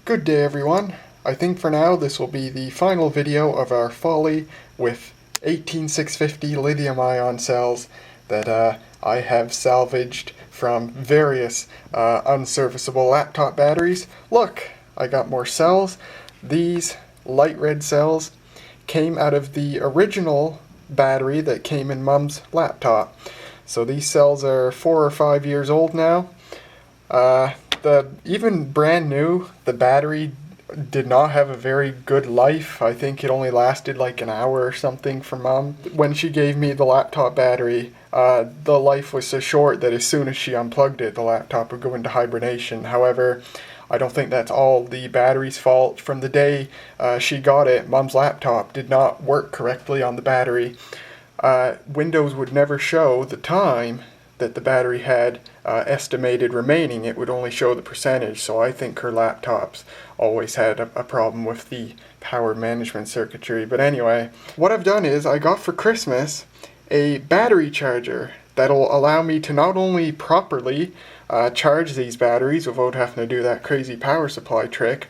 Good day everyone. I think for now this will be the final video of our folly with 18650 lithium-ion cells that I have salvaged from various unserviceable laptop batteries. Look, I got more cells. These light red cells came out of the original battery that came in Mum's laptop. So these cells are 4 or 5 years old now. Even brand new, the battery did not have a very good life. I think it only lasted like an hour or something for Mum. When she gave me the laptop battery, the life was so short that as soon as she unplugged it, the laptop would go into hibernation. However, I don't think that's all the battery's fault. From the day she got it, Mum's laptop did not work correctly on the battery. Windows would never show the time that the battery had estimated remaining. It would only show the percentage, so I think her laptops always had a problem with the power management circuitry. But anyway, what I've done is I got for Christmas a battery charger that'll allow me to not only properly charge these batteries without having to do that crazy power supply trick,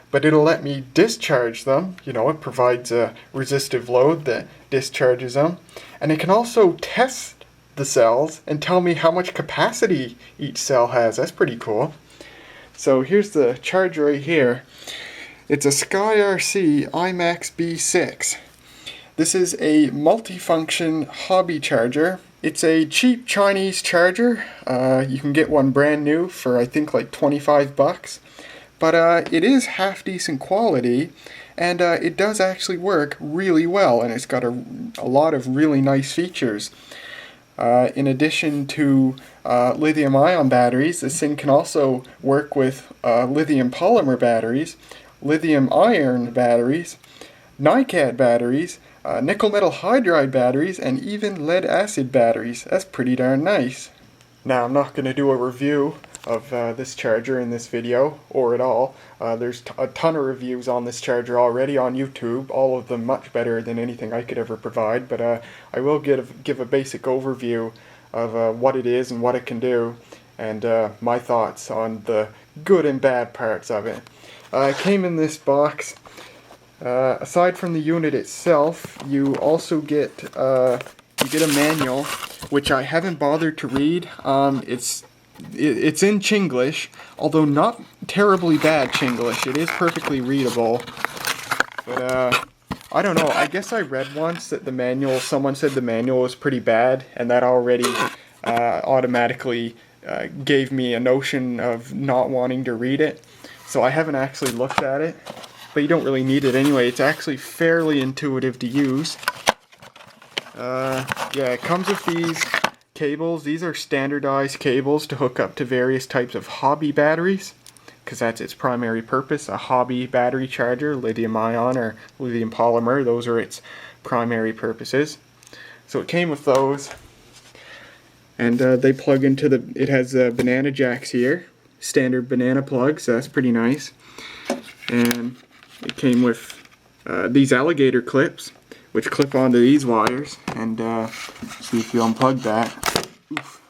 but it'll let me discharge them. You know, it provides a resistive load that discharges them, and it can also test the cells and tell me how much capacity each cell has. That's pretty cool. So here's the charger right here. It's a SkyRC iMax B6. This is a multifunction hobby charger. It's a cheap Chinese charger. You can get one brand new for I think like 25 bucks. But it is half decent quality, and it does actually work really well, and it's got a lot of really nice features. In addition to lithium-ion batteries, this thing can also work with lithium polymer batteries, lithium-iron batteries, NiCad batteries, nickel metal hydride batteries, and even lead-acid batteries. That's pretty darn nice. Now, I'm not going to do a review of this charger in this video, or at all. There's a ton of reviews on this charger already on YouTube, all of them much better than anything I could ever provide, but I will give a basic overview of what it is and what it can do, and my thoughts on the good and bad parts of it. It came in this box. Aside from the unit itself, you also get a manual, which I haven't bothered to read. It's in Chinglish, although not terribly bad Chinglish. It is perfectly readable. But I don't know, I guess I read once that someone said the manual was pretty bad, and that already automatically gave me a notion of not wanting to read it. So I haven't actually looked at it, but you don't really need it anyway. It's actually fairly intuitive to use. Yeah, it comes with these cables. These are standardized cables to hook up to various types of hobby batteries, because that's its primary purpose. A hobby battery charger, lithium ion or lithium polymer, those are its primary purposes. So it came with those, and they plug into it has banana jacks here, standard banana plugs, so that's pretty nice. And it came with these alligator clips, which clip onto these wires, and see if you unplug that. Oof.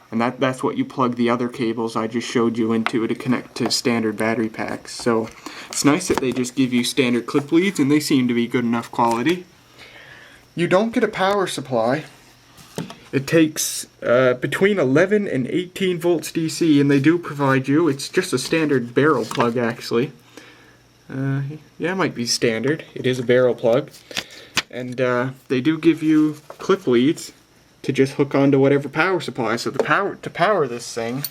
And that's what you plug the other cables I just showed you into to connect to standard battery packs. So it's nice that they just give you standard clip leads, and they seem to be good enough quality. You don't get a power supply. It takes between 11 and 18 volts DC, and they do provide you, it's just a standard barrel plug actually. Yeah, it might be standard. It is a barrel plug. And they do give you clip leads to just hook onto whatever power supply. So to power this thing,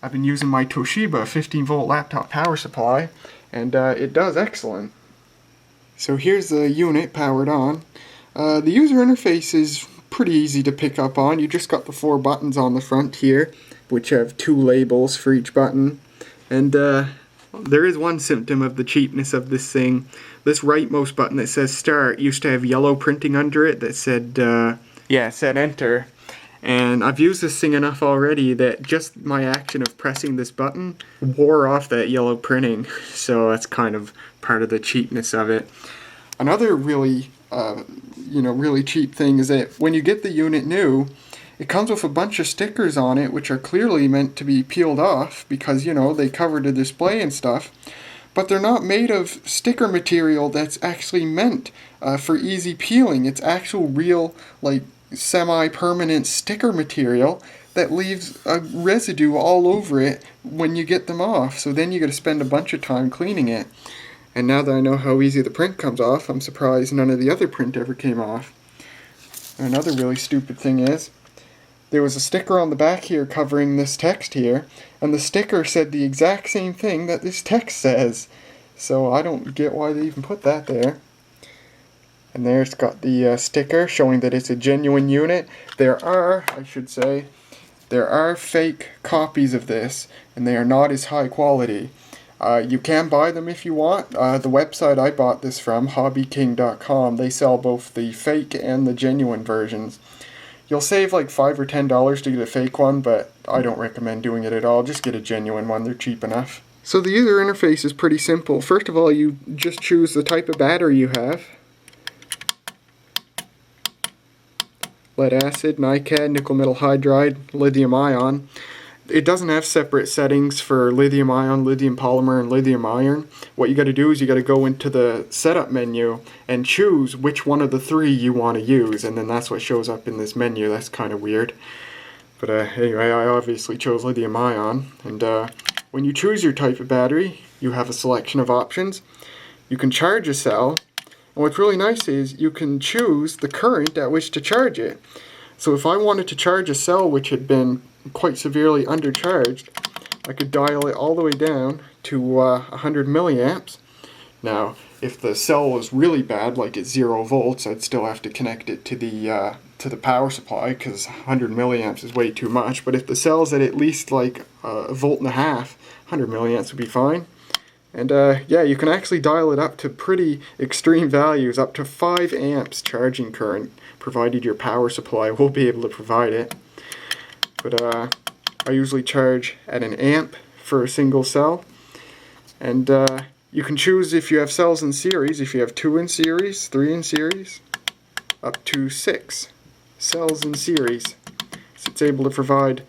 I've been using my Toshiba 15 volt laptop power supply, and it does excellent. So here's the unit powered on. The user interface is pretty easy to pick up on. You just got the 4 buttons on the front here, which have 2 labels for each button. And there is one symptom of the cheapness of this thing. This rightmost button that says start used to have yellow printing under it that said, said enter. And I've used this thing enough already that just my action of pressing this button wore off that yellow printing. So that's kind of part of the cheapness of it. Another really cheap thing is that when you get the unit new, it comes with a bunch of stickers on it, which are clearly meant to be peeled off because, you know, they cover the display and stuff. But they're not made of sticker material that's actually meant for easy peeling. It's actual real, like, semi-permanent sticker material that leaves a residue all over it when you get them off. So then you got to spend a bunch of time cleaning it. And now that I know how easy the print comes off, I'm surprised none of the other print ever came off. Another really stupid thing is, there was a sticker on the back here covering this text here, and the sticker said the exact same thing that this text says. So I don't get why they even put that there. And there's got the sticker showing that it's a genuine unit. There are fake copies of this, and they are not as high quality. You can buy them if you want. The website I bought this from, hobbyking.com, they sell both the fake and the genuine versions. You'll save like $5 or $10 to get a fake one, but I don't recommend doing it at all. Just get a genuine one, they're cheap enough. So the user interface is pretty simple. First of all, you just choose the type of battery you have. Lead acid, NiCad, nickel metal hydride, lithium ion. It doesn't have separate settings for lithium ion, lithium polymer, and lithium iron. What you got to do is you got to go into the setup menu and choose which one of the three you want to use, and then that's what shows up in this menu. That's kind of weird. But anyway, I obviously chose lithium ion. And when you choose your type of battery, you have a selection of options. You can charge a cell, and what's really nice is you can choose the current at which to charge it. So if I wanted to charge a cell which had been quite severely undercharged, I could dial it all the way down to 100 milliamps. Now, if the cell was really bad, like at 0 volts, I'd still have to connect it to the power supply because 100 milliamps is way too much. But if the cell's at least like a volt and a half, 100 milliamps would be fine. And yeah, you can actually dial it up to pretty extreme values, up to 5 amps charging current, provided your power supply will be able to provide it. But I usually charge at an amp for a single cell. And you can choose if you have cells in series, if you have 2 in series, 3 in series, up to 6 cells in series. So it's able to provide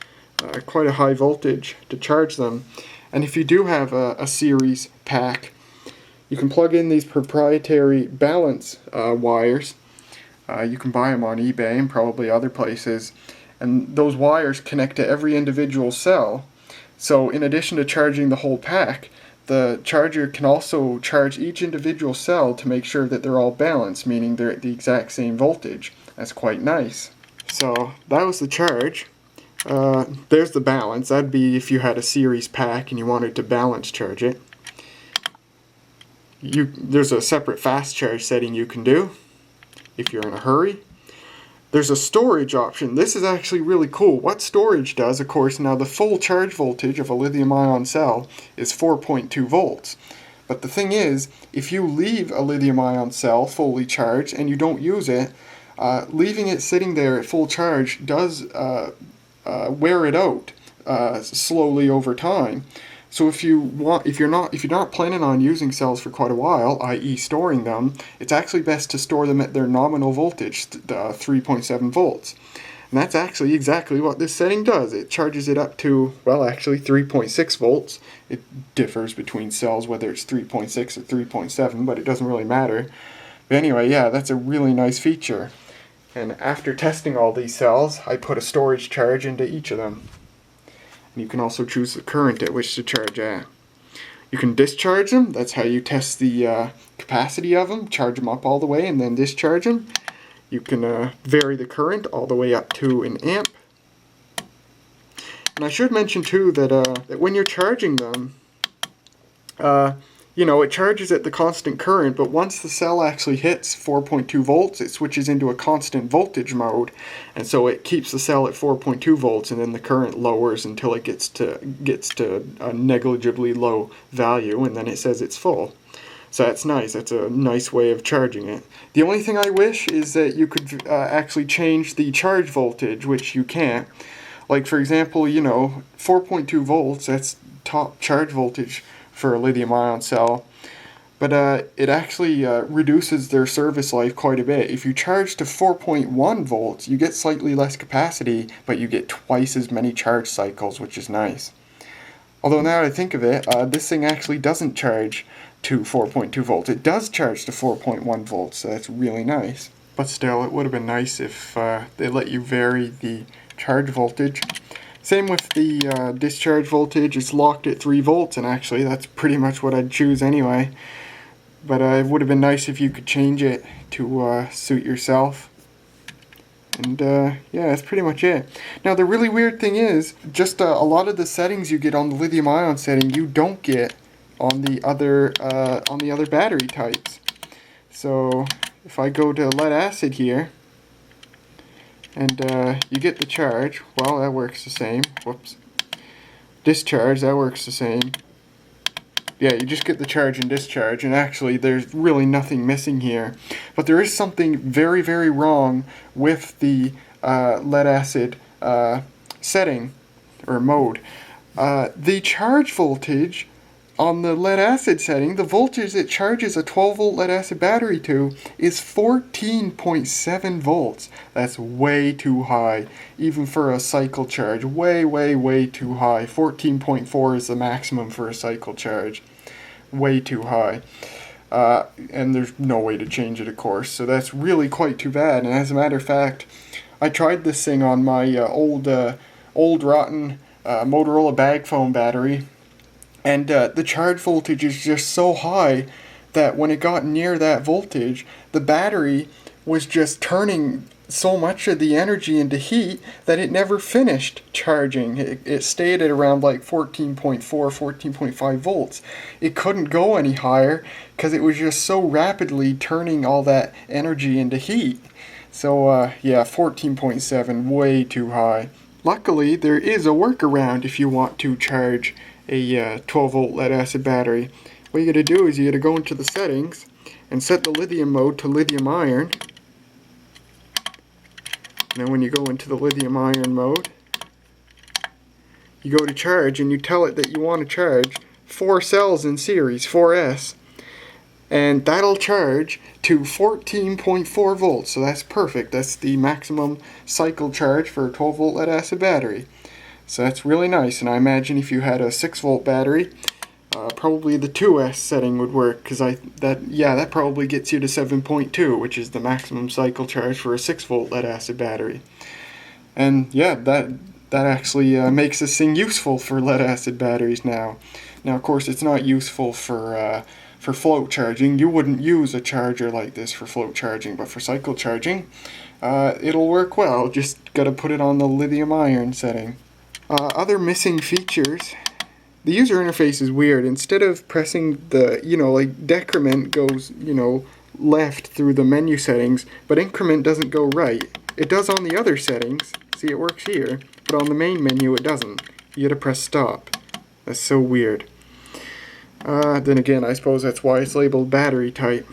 quite a high voltage to charge them. And if you do have a series pack, you can plug in these proprietary balance wires. You can buy them on eBay and probably other places. And those wires connect to every individual cell. So in addition to charging the whole pack, the charger can also charge each individual cell to make sure that they're all balanced, meaning they're at the exact same voltage. That's quite nice. So that was the charge. There's the balance. That'd be if you had a series pack and you wanted to balance charge it. There's a separate fast charge setting you can do if you're in a hurry. There's a storage option. This is actually really cool. What storage does, of course, now the full charge voltage of a lithium ion cell is 4.2 volts. But the thing is, if you leave a lithium ion cell fully charged and you don't use it, leaving it sitting there at full charge does wear it out slowly over time. So if you're not planning on using cells for quite a while, i.e. storing them, it's actually best to store them at their nominal voltage, 3.7 volts. And that's actually exactly what this setting does. It charges it up to, well, actually 3.6 volts. It differs between cells whether it's 3.6 or 3.7, but it doesn't really matter. But anyway, yeah, that's a really nice feature. And after testing all these cells, I put a storage charge into each of them. And you can also choose the current at which to charge at. You can discharge them. That's how you test the capacity of them. Charge them up all the way and then discharge them. You can vary the current all the way up to an amp. And I should mention too that when you're charging them, you know, it charges at the constant current, but once the cell actually hits 4.2 volts, it switches into a constant voltage mode, and so it keeps the cell at 4.2 volts, and then the current lowers until it gets to a negligibly low value, and then it says it's full. So that's nice. That's a nice way of charging it. The only thing I wish is that you could actually change the charge voltage, which you can't. Like, for example, you know, 4.2 volts, that's top charge voltage for a lithium ion cell. but it actually reduces their service life quite a bit. If you charge to 4.1 volts, you get slightly less capacity, but you get twice as many charge cycles, which is nice. Although now that I think of it, this thing actually doesn't charge to 4.2 volts. It does charge to 4.1 volts, so that's really nice. But still, it would have been nice if they let you vary the charge voltage. Same with the discharge voltage. It's locked at 3 volts, and actually that's pretty much what I'd choose anyway. But it would have been nice if you could change it to suit yourself. And yeah, that's pretty much it. Now the really weird thing is, just a lot of the settings you get on the lithium-ion setting, you don't get on the other battery types. So if I go to lead acid here, and you get the charge, well, that works the same. Whoops. Discharge, that works the same. Yeah, you just get the charge and discharge, and actually there's really nothing missing here. But there is something very, very wrong with the lead acid setting, or mode. The charge voltage on the lead acid setting, the voltage it charges a 12 volt lead acid battery to is 14.7 volts. That's way too high, even for a cycle charge. Way, way, way too high. 14.4 is the maximum for a cycle charge. Way too high. And there's no way to change it, of course, so that's really quite too bad. And as a matter of fact, I tried this thing on my old rotten Motorola bag phone battery, and the charge voltage is just so high that when it got near that voltage, the battery was just turning so much of the energy into heat that it never finished charging. It stayed at around like 14.4, 14.5 volts. It couldn't go any higher because it was just so rapidly turning all that energy into heat. So yeah, 14.7, way too high. Luckily, there is a workaround if you want to charge a 12 volt lead acid battery. What you gotta do is you gotta go into the settings and set the lithium mode to lithium iron. And then when you go into the lithium iron mode, you go to charge and you tell it that you want to charge 4 cells in series, 4S. And that'll charge to 14.4 volts, so that's perfect. That's the maximum cycle charge for a 12 volt lead acid battery. So that's really nice, and I imagine if you had a 6 volt battery, probably the 2S setting would work, because that probably gets you to 7.2, which is the maximum cycle charge for a 6 volt lead acid battery. And yeah, that actually makes this thing useful for lead acid batteries now. Now, of course, it's not useful for float charging. You wouldn't use a charger like this for float charging, but for cycle charging, it'll work well. Just gotta put it on the lithium iron setting. Other missing features. The user interface is weird. Instead of pressing the, like decrement goes, left through the menu settings, but increment doesn't go right. It does on the other settings. See, it works here, but on the main menu it doesn't. You gotta press stop. That's so weird. Then again, I suppose that's why it's labeled battery type.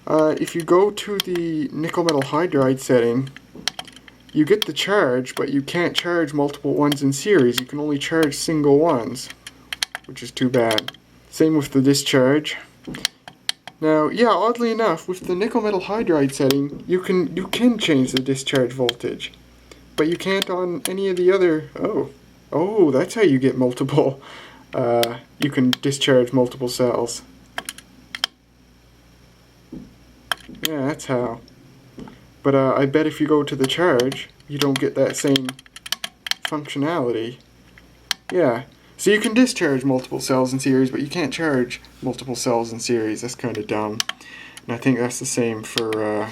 If you go to the nickel metal hydride setting, you get the charge, but you can't charge multiple ones in series. You can only charge single ones, which is too bad. Same with the discharge. Now, yeah, oddly enough, with the nickel metal hydride setting, you can change the discharge voltage, but you can't on any of the other. Oh, that's how you get multiple. You can discharge multiple cells. Yeah, that's how. But I bet if you go to the charge, you don't get that same functionality. Yeah, so you can discharge multiple cells in series, but you can't charge multiple cells in series. That's kind of dumb. And I think that's the same for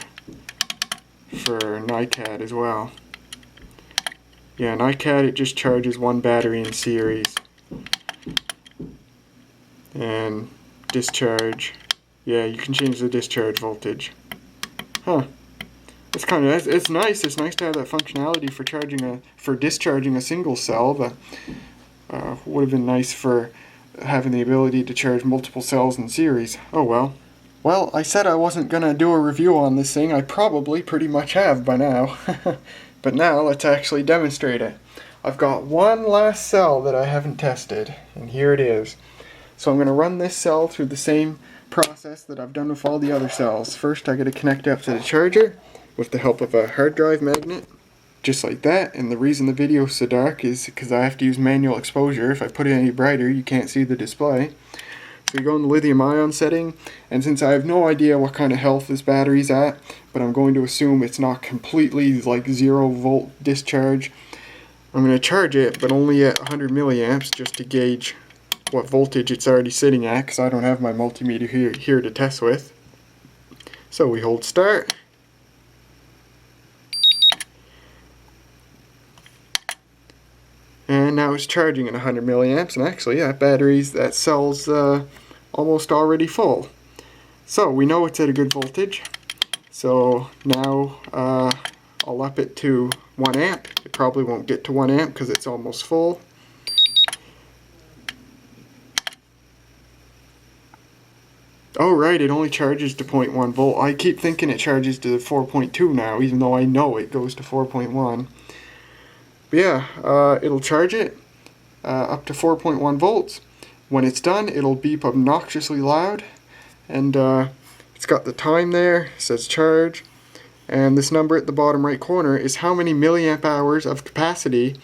NiCad as well. Yeah, NiCad, it just charges one battery in series. And discharge, yeah, you can change the discharge voltage. Huh. It's nice. It's nice to have that functionality for discharging a single cell, but would have been nice for having the ability to charge multiple cells in series. Oh well. Well, I said I wasn't gonna do a review on this thing. I probably pretty much have by now. But now let's actually demonstrate it. I've got one last cell that I haven't tested, and here it is. So I'm gonna run this cell through the same process that I've done with all the other cells. First I gotta connect up to the charger with the help of a hard drive magnet, just like that. And the reason the video is so dark is because I have to use manual exposure. If I put it any brighter you can't see the display. So we go in the lithium ion setting, and since I have no idea what kind of health this battery's at, but I'm going to assume it's not completely like 0 volt discharge, I'm going to charge it, but only at 100 milliamps just to gauge what voltage it's already sitting at, because I don't have my multimeter here to test with. So we hold start. And now it's charging at 100 milliamps, and actually that cell's almost already full. So we know it's at a good voltage. So now I'll up it to 1 amp. It probably won't get to 1 amp because it's almost full. Oh right, it only charges to 0.1 volt. I keep thinking it charges to 4.2 now, even though I know it goes to 4.1. But yeah, it'll charge it up to 4.1 volts. When it's done, it'll beep obnoxiously loud, and it's got the time there, it says charge, and this number at the bottom right corner is how many milliamp hours of capacity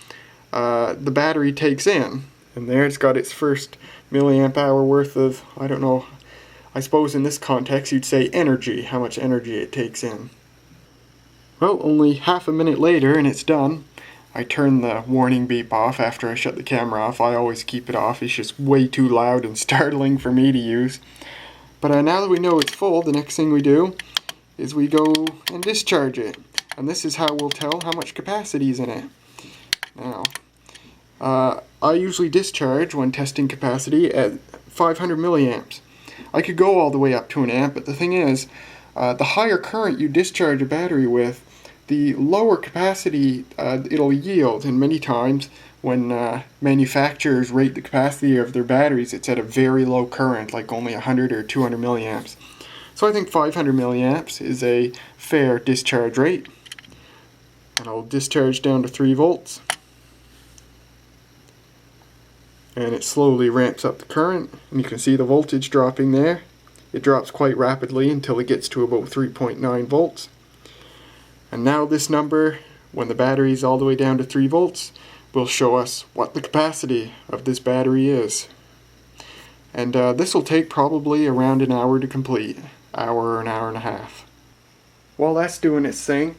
the battery takes in. And there it's got its first milliamp hour worth of, I don't know, I suppose in this context you'd say energy, how much energy it takes in. Well, only half a minute later and it's done. I turn the warning beep off after I shut the camera off. I always keep it off. It's just way too loud and startling for me to use. But now that we know it's full, the next thing we do is we go and discharge it. And this is how we'll tell how much capacity is in it. Now, I usually discharge when testing capacity at 500 milliamps. I could go all the way up to 1 amp, but the thing is, the higher current you discharge a battery with, the lower capacity it'll yield, and many times when manufacturers rate the capacity of their batteries, it's at a very low current, like only 100 or 200 milliamps. So I think 500 milliamps is a fair discharge rate. And I'll discharge down to 3 volts. And it slowly ramps up the current, and you can see the voltage dropping there. It drops quite rapidly until it gets to about 3.9 volts. And now this number, when the battery is all the way down to 3 volts, will show us what the capacity of this battery is. And this will take probably around an hour to complete, hour or an hour and a half. While that's doing its thing,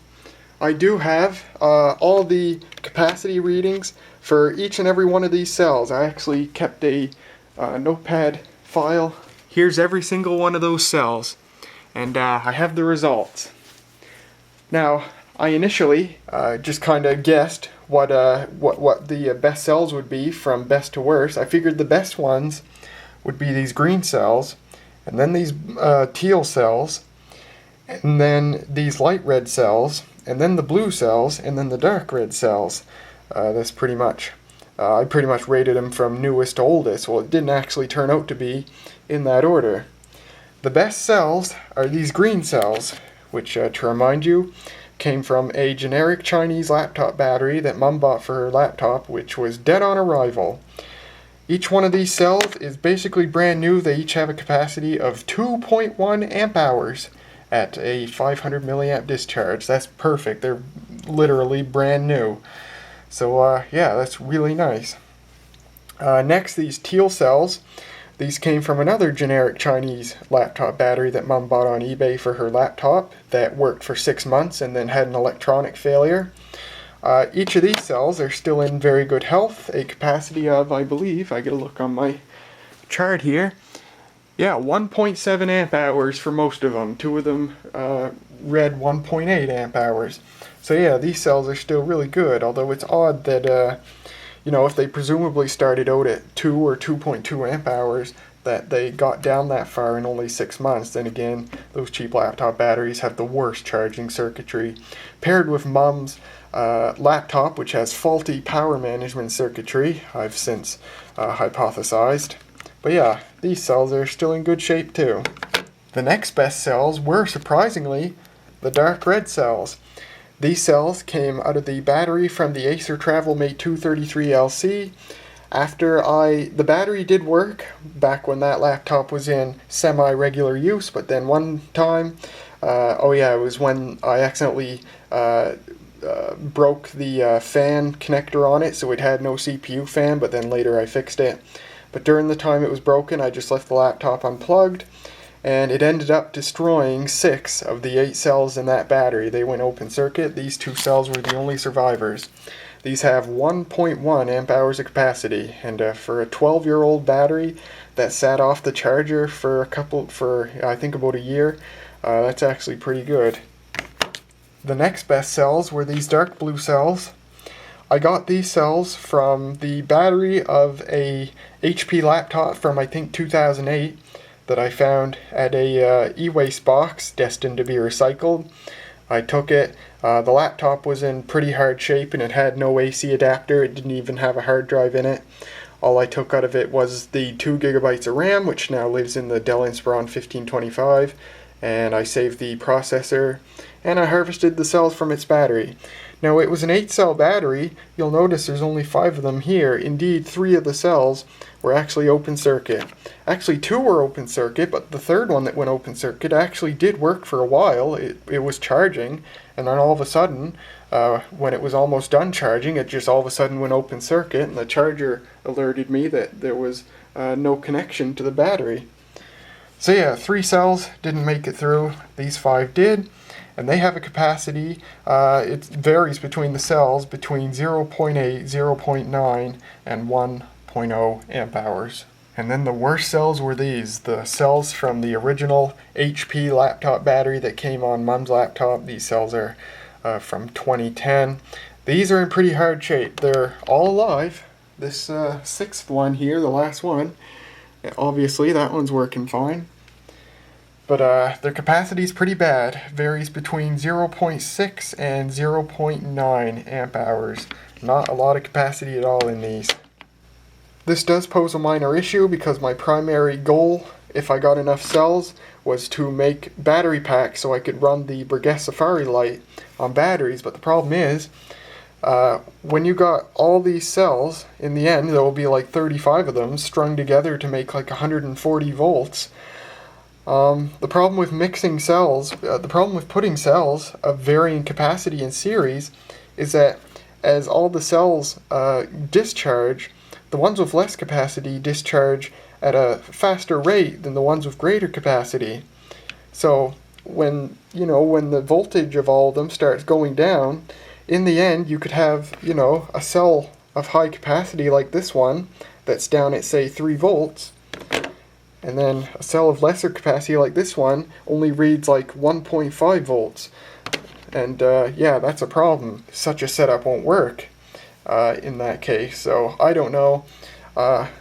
I do have all the capacity readings for each and every one of these cells. I actually kept a notepad file. Here's every single one of those cells, and I have the results. Now, I initially just kind of guessed what the best cells would be from best to worst. I figured the best ones would be these green cells, and then these teal cells, and then these light red cells, and then the blue cells, and then the dark red cells. That's pretty much, I pretty much rated them from newest to oldest. Well, it didn't actually turn out to be in that order. The best cells are these green cells, which, to remind you, came from a generic Chinese laptop battery that Mum bought for her laptop, which was dead on arrival. Each one of these cells is basically brand new. They each have a capacity of 2.1 amp hours at a 500 milliamp discharge. That's perfect. They're literally brand new. So yeah, that's really nice. Next, these teal cells. These came from another generic Chinese laptop battery that Mum bought on eBay for her laptop that worked for 6 months and then had an electronic failure. Each of these cells are still in very good health, a capacity of, I believe, I get a look on my chart here, yeah, 1.7 amp hours for most of them. 2 of them read 1.8 amp hours. So yeah, these cells are still really good, although it's odd that you know, if they presumably started out at 2 or 2.2 amp hours, that they got down that far in only 6 months. Then again, those cheap laptop batteries have the worst charging circuitry. Paired with Mum's laptop, which has faulty power management circuitry, I've since hypothesized. But yeah, these cells are still in good shape too. The next best cells were, surprisingly, the dark red cells. These cells came out of the battery from the Acer TravelMate 233LC. The battery did work back when that laptop was in semi-regular use, but then one time, it was when I accidentally broke the fan connector on it, so it had no CPU fan, but then later I fixed it. But during the time it was broken, I just left the laptop unplugged, and it ended up destroying 6 of the 8 cells in that battery. They went open circuit. These 2 cells were the only survivors. These have 1.1 amp hours of capacity, and for a 12-year-old battery that sat off the charger for I think about a year, that's actually pretty good. The next best cells were these dark blue cells. I got these cells from the battery of a HP laptop from I think 2008 that I found at a e-waste box destined to be recycled. I took it. The laptop was in pretty hard shape and it had no AC adapter. It didn't even have a hard drive in it. All I took out of it was the 2 gigabytes of RAM, which now lives in the Dell Inspiron 1525, and I saved the processor, and I harvested the cells from its battery. Now, it was an 8-cell battery. You'll notice there's only 5 of them here. Indeed, 3 of the cells were actually open circuit. Actually, 2 were open circuit, but the third one that went open circuit actually did work for a while. It was charging, and then all of a sudden, when it was almost done charging, it just all of a sudden went open circuit, and the charger alerted me that there was no connection to the battery. So yeah, 3 cells didn't make it through. These 5 did. And they have a capacity, it varies between the cells, between 0.8, 0.9, and 1.0 amp hours. And then the worst cells were these, the cells from the original HP laptop battery that came on Mom's laptop. These cells are from 2010. These are in pretty hard shape. They're all alive. This 6th one here, the last one, obviously that one's working fine. But their capacity is pretty bad. Varies between 0.6 and 0.9 amp hours. Not a lot of capacity at all in these. This does pose a minor issue because my primary goal, if I got enough cells, was to make battery packs so I could run the Breguet Safari light on batteries. But the problem is, when you got all these cells, in the end there will be like 35 of them strung together to make like 140 volts. The problem with mixing cells, the problem with putting cells of varying capacity in series is that as all the cells discharge, the ones with less capacity discharge at a faster rate than the ones with greater capacity. So when the voltage of all of them starts going down, in the end you could have, a cell of high capacity like this one that's down at say 3 volts. And then a cell of lesser capacity like this one only reads like 1.5 volts. And yeah, that's a problem. Such a setup won't work in that case. So I don't know.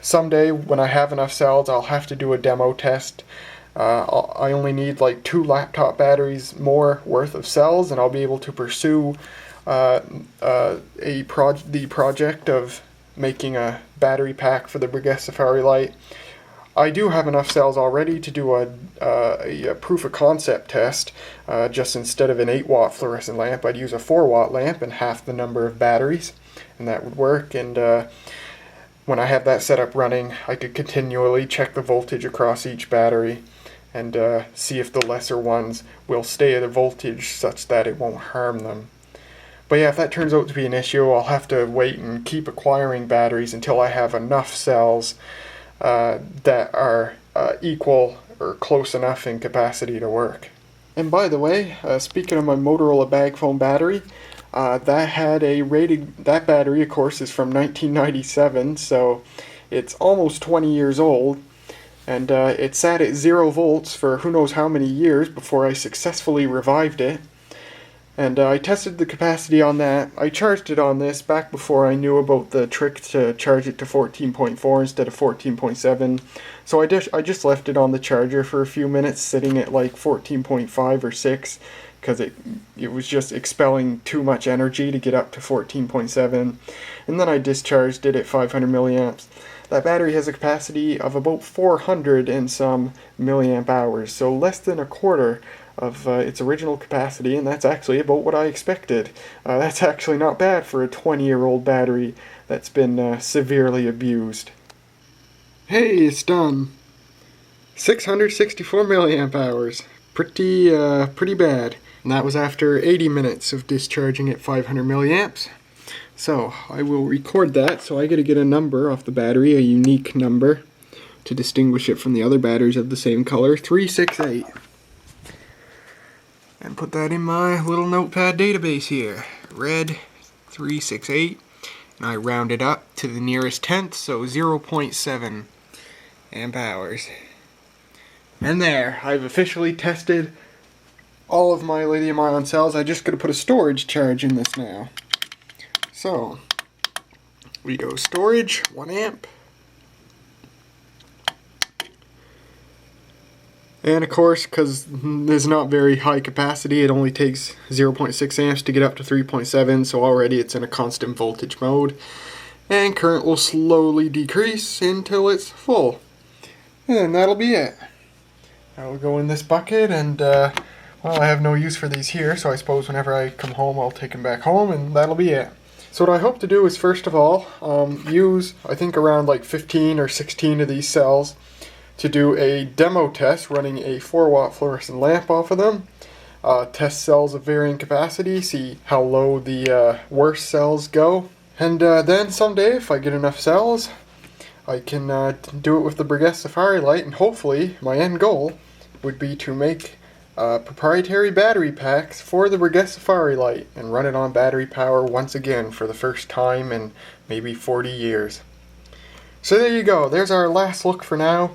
Someday when I have enough cells, I'll have to do a demo test. I only need like 2 laptop batteries more worth of cells, and I'll be able to pursue the project of making a battery pack for the Breguet Safari light. I do have enough cells already to do a proof of concept test. Just instead of an 8-watt fluorescent lamp, I'd use a 4-watt lamp and half the number of batteries, and that would work. And when I have that setup running, I could continually check the voltage across each battery and see if the lesser ones will stay at a voltage such that it won't harm them. But yeah, if that turns out to be an issue, I'll have to wait and keep acquiring batteries until I have enough cells that are equal or close enough in capacity to work. And by the way, speaking of my Motorola bag phone battery, that battery of course is from 1997, so it's almost 20 years old, and it sat at 0 volts for who knows how many years before I successfully revived it. And I tested the capacity on that. I charged it on this back before I knew about the trick to charge it to 14.4 instead of 14.7. So I just left it on the charger for a few minutes, sitting at like 14.5 or 6, because it was just expelling too much energy to get up to 14.7. And then I discharged it at 500 milliamps. That battery has a capacity of about 400 and some milliamp hours, so less than a quarter of its original capacity, and that's actually about what I expected. That's actually not bad for a 20-year-old battery that's been severely abused. Hey, it's done. 664 milliamp hours. Pretty bad. And that was after 80 minutes of discharging at 500 milliamps. So I will record that, so I gotta get a number off the battery, a unique number, to distinguish it from the other batteries of the same color, 368. And put that in my little notepad database here. Red 368. And I round it up to the nearest tenth, so 0.7 amp hours. And there, I've officially tested all of my lithium-ion cells. I just gotta put a storage charge in this now. So, we go storage, 1 amp. And of course, because there's not very high capacity, it only takes 0.6 amps to get up to 3.7, so already it's in a constant voltage mode. And current will slowly decrease until it's full. And that'll be it. I will go in this bucket, and well, I have no use for these here, so I suppose whenever I come home I'll take them back home, and that'll be it. So what I hope to do is, first of all, use, I think, around like 15 or 16 of these cells to do a demo test running a 4-watt fluorescent lamp off of them. Test cells of varying capacity, see how low the worst cells go. And then someday, if I get enough cells, I can do it with the Breguet Safari light, and hopefully my end goal would be to make proprietary battery packs for the Breguet Safari light and run it on battery power once again for the first time in maybe 40 years. So there you go, there's our last look for now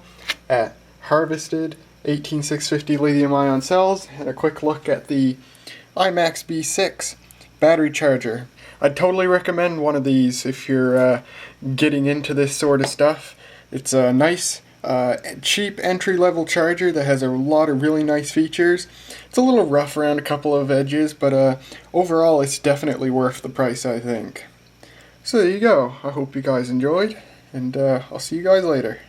at harvested 18650 lithium-ion cells, and a quick look at the iMax B6 battery charger. I'd totally recommend one of these if you're getting into this sort of stuff. It's a nice cheap entry-level charger that has a lot of really nice features. It's a little rough around a couple of edges, but overall it's definitely worth the price, I think. So there you go. I hope you guys enjoyed, and I'll see you guys later.